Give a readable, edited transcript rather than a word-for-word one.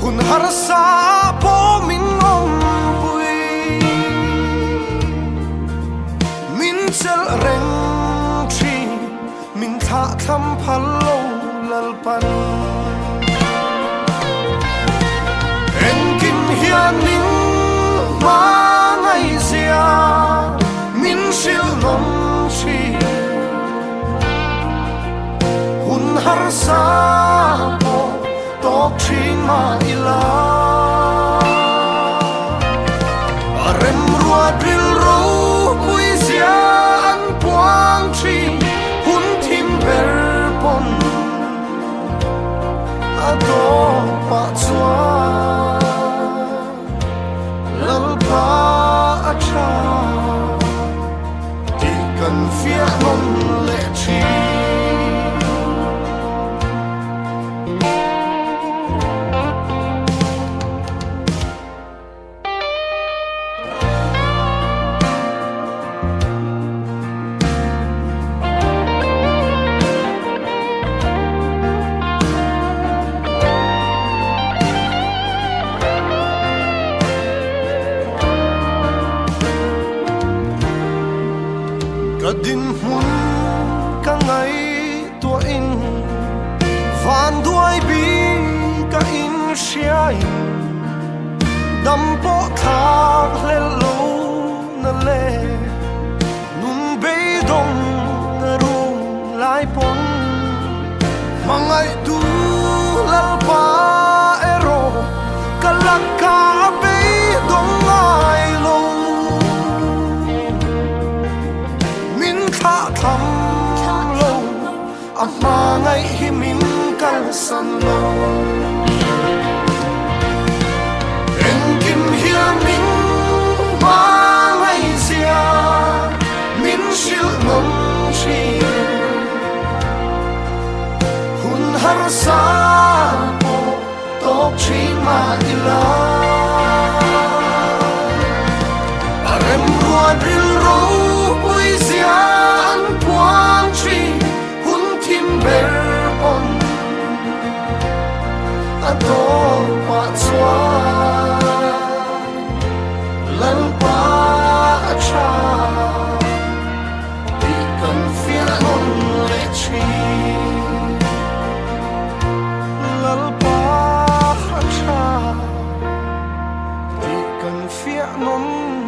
hun har sa på min ombui min selv reng tri min tha tham phalo lal pan en kim hian nin ma ngai zia min sil nom tri hun har sa po tok thin ma ila rem rua dril ro pui zia an puang tri hun thim ber pon ado pa chua lal pa acha ti kan fia non le chi din hun ka ngai tua in van duai bi ka in siai dam po thak le lo na le nun be dong na ru lai pon mangai tu lal pa ero kalaka be dong ai lo tham lo ama ngai hi min kal san lo en kim hia min ma ngai zia min sil nom chi hun har sa po tok chi ma ila arem rua dril ro pui zia ber on ado pa chua lal pa acha ti kan fia non le chi lal pa acha ti kan fia non